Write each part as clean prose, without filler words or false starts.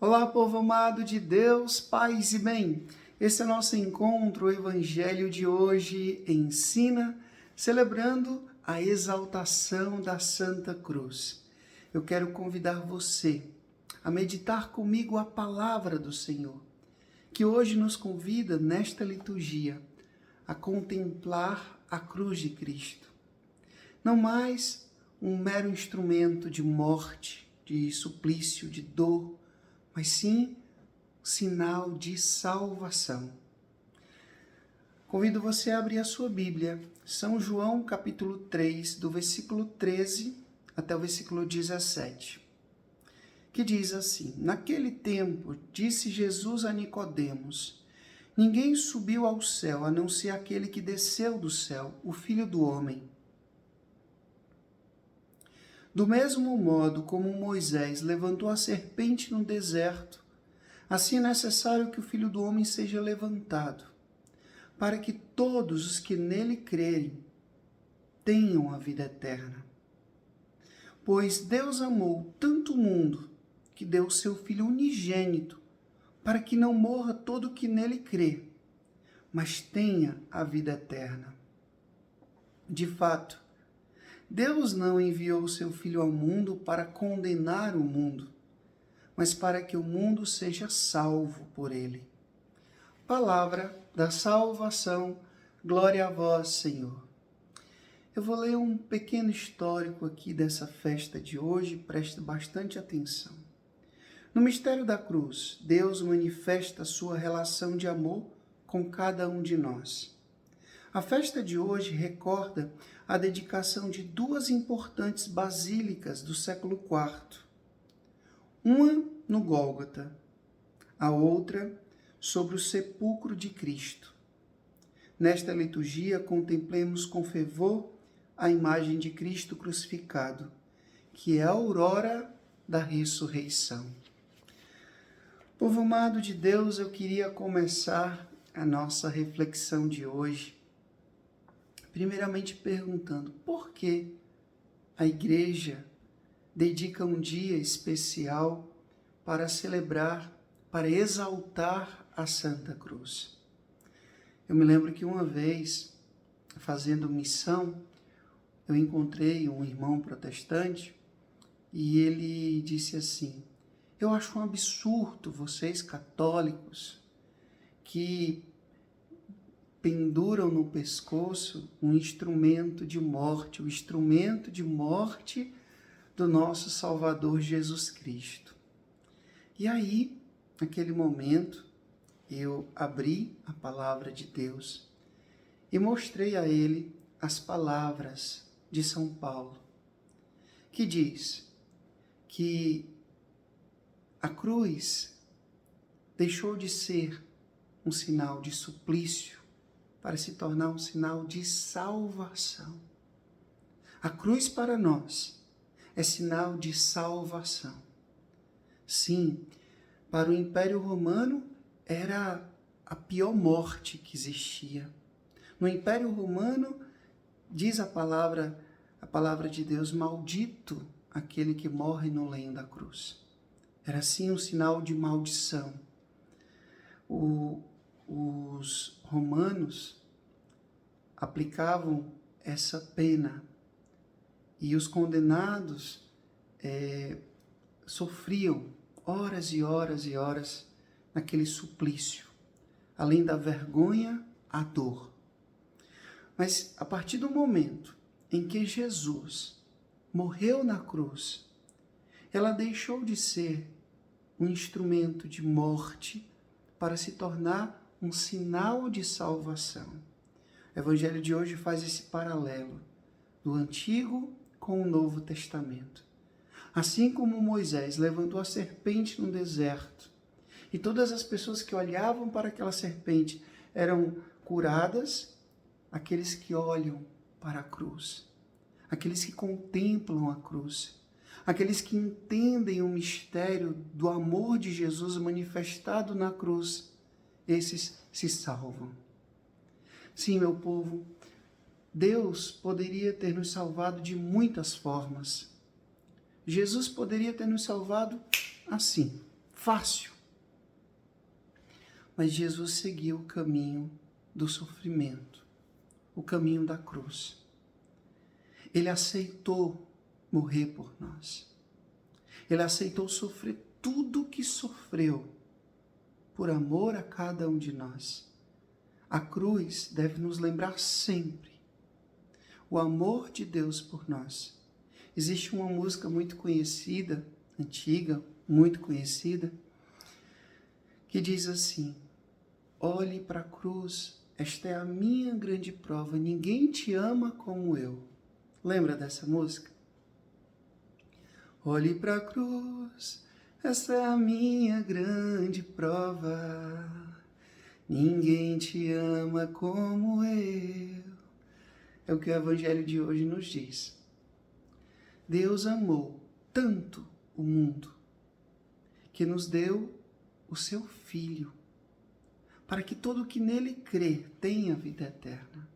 Olá, povo amado de Deus, paz e bem. Esse é nosso encontro, o Evangelho de hoje ensina, celebrando a exaltação da Santa Cruz. Eu quero convidar você a meditar comigo a palavra do Senhor, que hoje nos convida nesta liturgia a contemplar a cruz de Cristo. Não mais um mero instrumento de morte, de suplício, de dor, mas sim sinal de salvação. Convido você a abrir a sua Bíblia, São João capítulo 3, do versículo 13 até o versículo 17, que diz assim: Naquele tempo, disse Jesus a Nicodemos: Ninguém subiu ao céu, a não ser aquele que desceu do céu, o Filho do Homem. Do mesmo modo como Moisés levantou a serpente no deserto, assim é necessário que o Filho do Homem seja levantado, para que todos os que nele crerem tenham a vida eterna. Pois Deus amou tanto o mundo, que deu o seu Filho unigênito, para que não morra todo o que nele crê, mas tenha a vida eterna. De fato, Deus não enviou o seu Filho ao mundo para condenar o mundo, mas para que o mundo seja salvo por ele. Palavra da salvação, glória a vós, Senhor. Eu vou ler um pequeno histórico aqui dessa festa de hoje, preste bastante atenção. No mistério da cruz, Deus manifesta a sua relação de amor com cada um de nós. A festa de hoje recorda a dedicação de duas importantes basílicas do século IV. Uma no Gólgota, a outra sobre o sepulcro de Cristo. Nesta liturgia, contemplemos com fervor a imagem de Cristo crucificado, que é a aurora da ressurreição. Povo amado de Deus, eu queria começar a nossa reflexão de hoje primeiramente perguntando por que a igreja dedica um dia especial para celebrar, para exaltar a Santa Cruz. Eu me lembro que uma vez, fazendo missão, eu encontrei um irmão protestante e ele disse assim: eu acho um absurdo vocês católicos que penduram no pescoço um instrumento de morte, o instrumento de morte do nosso Salvador Jesus Cristo. E aí, naquele momento, eu abri a palavra de Deus e mostrei a ele as palavras de São Paulo, que diz que a cruz deixou de ser um sinal de suplício para se tornar um sinal de salvação. A cruz para nós é sinal de salvação. Sim, para o Império Romano era a pior morte que existia. No Império Romano, diz a palavra de Deus, maldito aquele que morre no lenho da cruz. Era assim um sinal de maldição. Os romanos aplicavam essa pena e os condenados sofriam horas e horas e horas naquele suplício, além da vergonha, a dor. Mas a partir do momento em que Jesus morreu na cruz, ela deixou de ser um instrumento de morte para se tornar um sinal de salvação. O Evangelho de hoje faz esse paralelo do Antigo com o Novo Testamento. Assim como Moisés levantou a serpente no deserto e todas as pessoas que olhavam para aquela serpente eram curadas, aqueles que olham para a cruz, aqueles que contemplam a cruz, aqueles que entendem o mistério do amor de Jesus manifestado na cruz, esses se salvam. Sim, meu povo, Deus poderia ter nos salvado de muitas formas. Jesus poderia ter nos salvado assim, fácil. Mas Jesus seguiu o caminho do sofrimento, o caminho da cruz. Ele aceitou morrer por nós. Ele aceitou sofrer tudo o que sofreu por amor a cada um de nós. A cruz deve nos lembrar sempre o amor de Deus por nós. Existe uma música muito conhecida, antiga, muito conhecida, que diz assim: olhe para a cruz, esta é a minha grande prova, ninguém te ama como eu. Lembra dessa música? Olhe para a cruz, essa é a minha grande prova, ninguém te ama como eu. É o que o Evangelho de hoje nos diz. Deus amou tanto o mundo que nos deu o seu Filho, para que todo o que nele crê tenha vida eterna.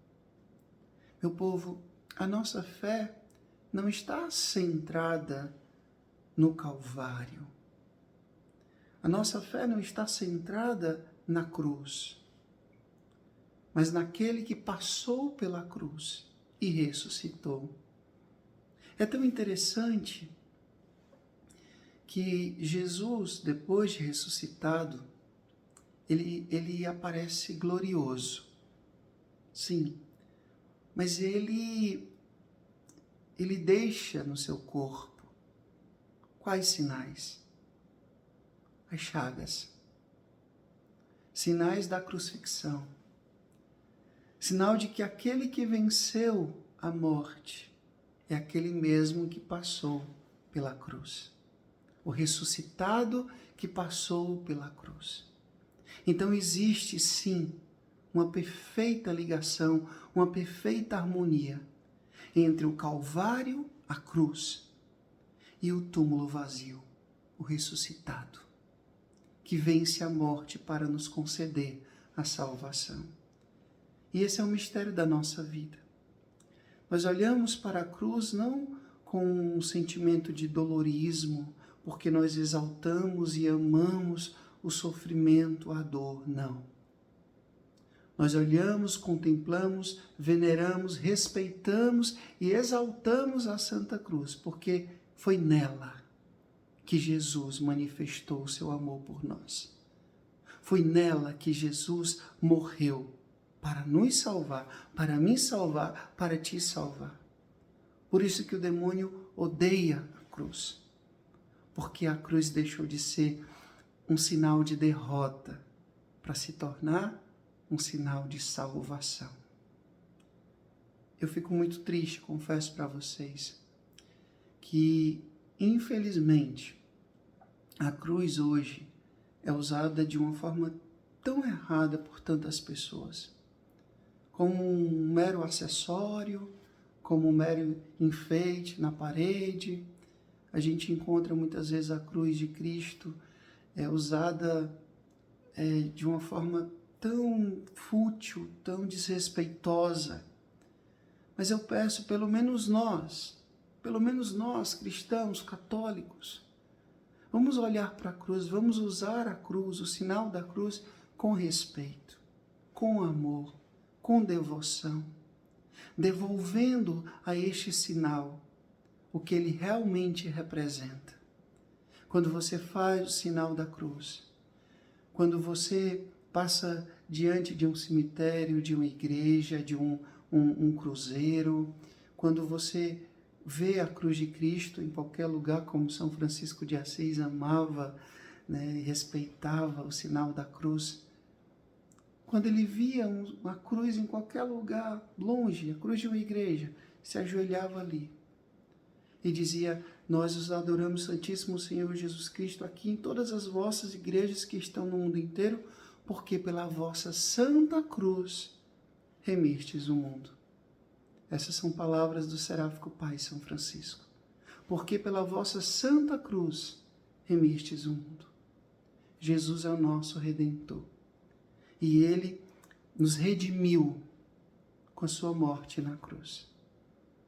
Meu povo, a nossa fé não está centrada no Calvário. A nossa fé não está centrada na cruz, mas naquele que passou pela cruz e ressuscitou. É tão interessante que Jesus, depois de ressuscitado, ele aparece glorioso. Sim, mas ele deixa no seu corpo quais sinais? As chagas. Sinais da crucifixão. Sinal de que aquele que venceu a morte é aquele mesmo que passou pela cruz. O ressuscitado que passou pela cruz. Então existe sim uma perfeita ligação, uma perfeita harmonia entre o Calvário, a cruz, e o túmulo vazio, o ressuscitado, que vence a morte para nos conceder a salvação. E esse é o mistério da nossa vida. Nós olhamos para a cruz não com um sentimento de dolorismo, porque nós exaltamos e amamos o sofrimento, a dor, não. Nós olhamos, contemplamos, veneramos, respeitamos e exaltamos a Santa Cruz, porque foi nela que Jesus manifestou o seu amor por nós. Foi nela que Jesus morreu para nos salvar, para me salvar, para te salvar. Por isso que o demônio odeia a cruz, porque a cruz deixou de ser um sinal de derrota para se tornar um sinal de salvação. Eu fico muito triste, confesso para vocês, que infelizmente a cruz hoje é usada de uma forma tão errada por tantas pessoas, como um mero acessório, como um mero enfeite na parede. A gente encontra muitas vezes a cruz de Cristo usada de uma forma tão fútil, tão desrespeitosa. Mas eu peço, pelo menos nós cristãos, católicos, vamos olhar para a cruz, vamos usar a cruz, o sinal da cruz, com respeito, com amor, com devoção, devolvendo a este sinal o que ele realmente representa. Quando você faz o sinal da cruz, quando você passa diante de um cemitério, de uma igreja, de um cruzeiro, quando você vê a cruz de Cristo em qualquer lugar, como São Francisco de Assis amava, né, respeitava o sinal da cruz. Quando ele via uma cruz em qualquer lugar, longe, a cruz de uma igreja, se ajoelhava ali e dizia: nós os adoramos, Santíssimo Senhor Jesus Cristo, aqui em todas as vossas igrejas que estão no mundo inteiro, porque pela vossa santa cruz remistes o mundo. Essas são palavras do seráfico Pai São Francisco. Porque pela vossa santa cruz remistes o mundo. Jesus é o nosso Redentor. E Ele nos redimiu com a sua morte na cruz.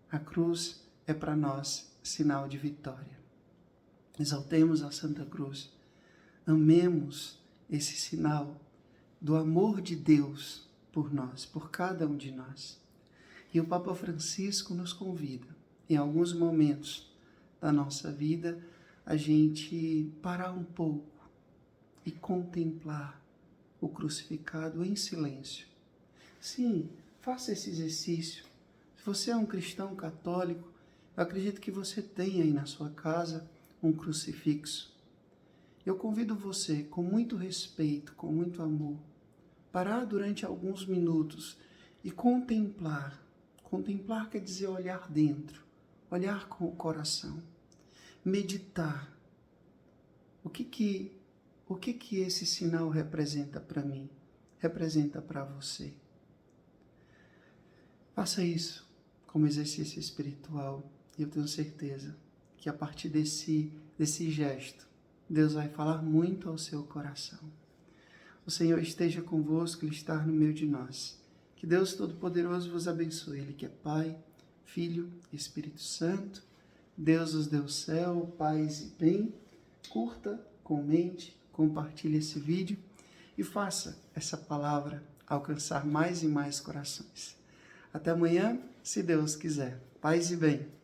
A cruz é para nós sinal de vitória. Exaltemos a Santa Cruz, amemos esse sinal do amor de Deus por nós, por cada um de nós. E o Papa Francisco nos convida, em alguns momentos da nossa vida, a gente parar um pouco e contemplar o crucificado em silêncio. Sim, faça esse exercício. Se você é um cristão católico, eu acredito que você tem aí na sua casa um crucifixo. Eu convido você, com muito respeito, com muito amor, parar durante alguns minutos e contemplar. Contemplar quer dizer olhar dentro, olhar com o coração, meditar. O que esse sinal representa para mim? Representa para você? Faça isso como exercício espiritual e eu tenho certeza que a partir desse gesto, Deus vai falar muito ao seu coração. O Senhor esteja convosco, Ele está no meio de nós. Que Deus Todo-Poderoso vos abençoe, Ele que é Pai, Filho e Espírito Santo. Deus os deu céu, paz e bem. Curta, comente, compartilhe esse vídeo e faça essa palavra alcançar mais e mais corações. Até amanhã, se Deus quiser. Paz e bem.